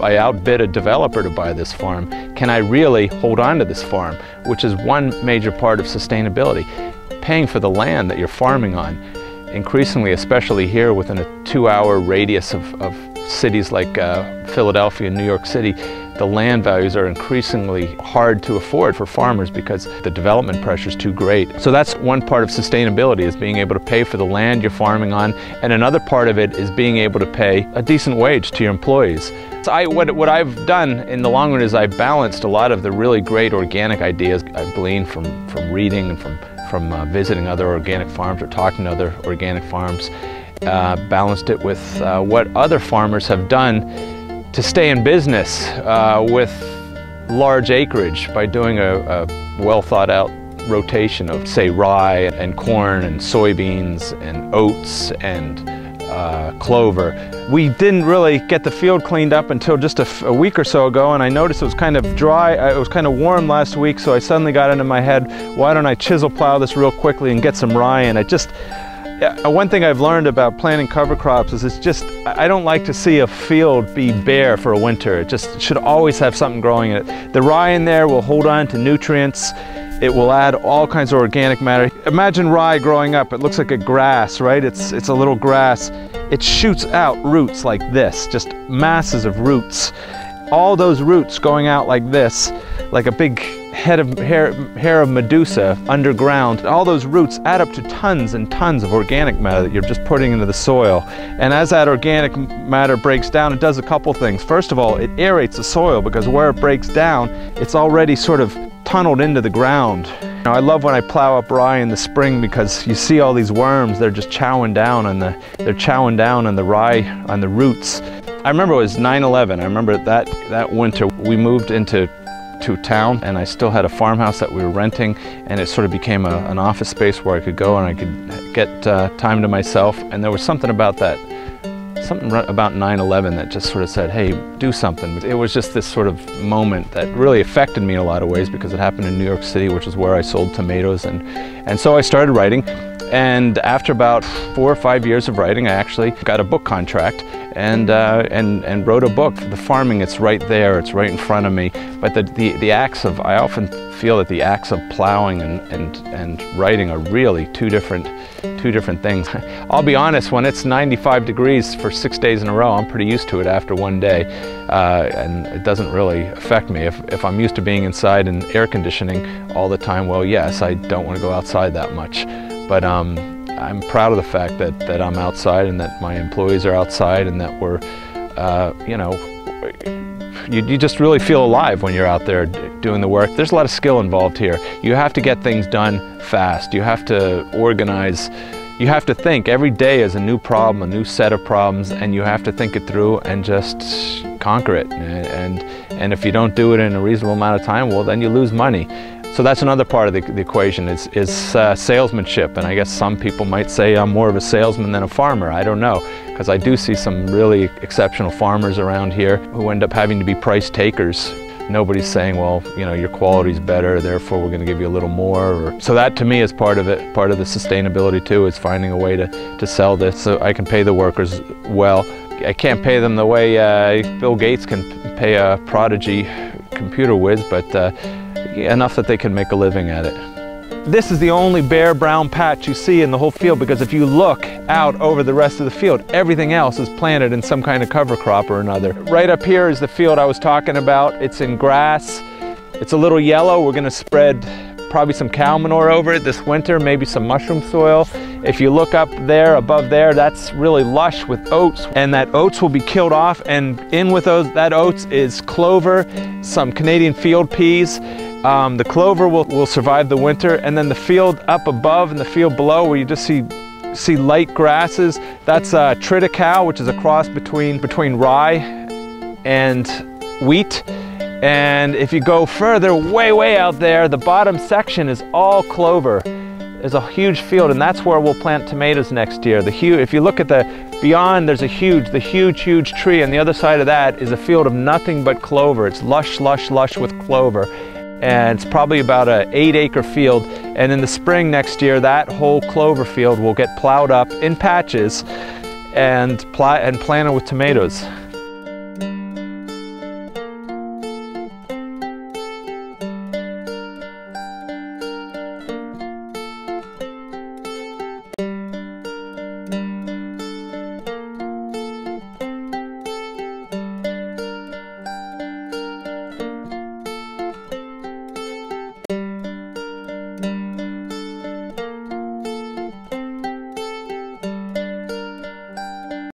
I outbid a developer to buy this farm, can I really hold on to this farm? Which is one major part of sustainability. Paying for the land that you're farming on. Increasingly, especially here within a 2-hour radius of cities like Philadelphia and New York City, the land values are increasingly hard to afford for farmers because the development pressure is too great. So that's one part of sustainability, is being able to pay for the land you're farming on, and another part of it is being able to pay a decent wage to your employees. So what I've done in the long run is I've balanced a lot of the really great organic ideas I've gleaned from reading and from visiting other organic farms or talking to other organic farms, balanced it with what other farmers have done to stay in business with large acreage by doing a well thought out rotation of, say, rye and corn and soybeans and oats and clover. We didn't really get the field cleaned up until just a week or so ago, and I noticed it was kind of dry. It was kind of warm last week, so I suddenly got into my head, why don't I chisel plow this real quickly and get some rye? And one thing I've learned about planting cover crops is I don't like to see a field be bare for a winter. It just should always have something growing in it. The rye in there will hold on to nutrients. It will add all kinds of organic matter. Imagine rye growing up. It looks like a grass, right? It's a little grass. It shoots out roots like this, just masses of roots. All those roots going out like this, like a big head of hair of Medusa underground. All those roots add up to tons and tons of organic matter that you're just putting into the soil. And as that organic matter breaks down, it does a couple things. First of all, it aerates the soil, because where it breaks down, it's already sort of tunneled into the ground. I love when I plow up rye in the spring, because you see all these worms. They're just chowing down on the rye, on the roots. I remember it was 9/11. I remember that winter we moved into town, and I still had a farmhouse that we were renting, and it sort of became an office space where I could go and I could get time to myself. And there was something about 9/11 that just sort of said, hey, do something. It was just this sort of moment that really affected me in a lot of ways, because it happened in New York City, which is where I sold tomatoes, and so I started writing. And after about 4 or 5 years of writing, I actually got a book contract and wrote a book. The farming, it's right there, it's right in front of me. But the acts of, I often feel that the acts of plowing and writing are really two different things. I'll be honest, when it's 95 degrees for 6 days in a row, I'm pretty used to it after one day, and it doesn't really affect me. If I'm used to being inside in air conditioning all the time, well, yes, I don't want to go outside that much. But I'm proud of the fact that I'm outside, and that my employees are outside, and that we're, you just really feel alive when you're out there doing the work. There's a lot of skill involved here. You have to get things done fast. You have to organize. You have to think. Every day is a new problem, a new set of problems, and you have to think it through and just conquer it. And if you don't do it in a reasonable amount of time, well, then you lose money. So that's another part of the equation is salesmanship. And I guess some people might say I'm more of a salesman than a farmer. I don't know, because I do see some really exceptional farmers around here who end up having to be price takers. Nobody's saying, well, your quality's better, therefore we're going to give you a little more. So that to me is part of it. Part of the sustainability too is finding a way to sell this so I can pay the workers well. I can't pay them the way Bill Gates can pay a prodigy computer whiz, but enough that they can make a living at it. This is the only bare brown patch you see in the whole field, because if you look out over the rest of the field, everything else is planted in some kind of cover crop or another. Right up here is the field I was talking about. It's in grass. It's a little yellow. We're going to spread probably some cow manure over it this winter, maybe some mushroom soil. If you look up there, above there, that's really lush with oats, and that oats will be killed off, and in with that oats is clover, some Canadian field peas. The clover will survive the winter, and then the field up above and the field below, where you just see light grasses, that's triticale, which is a cross between rye and wheat. And if you go further, way out there, the bottom section is all clover. There's a huge field, and that's where we'll plant tomatoes next year. If you look at beyond, there's the huge tree. On the other side of that is a field of nothing but clover. It's lush with clover. And it's probably about an 8-acre field. And in the spring next year, that whole clover field will get plowed up in patches and planted with tomatoes.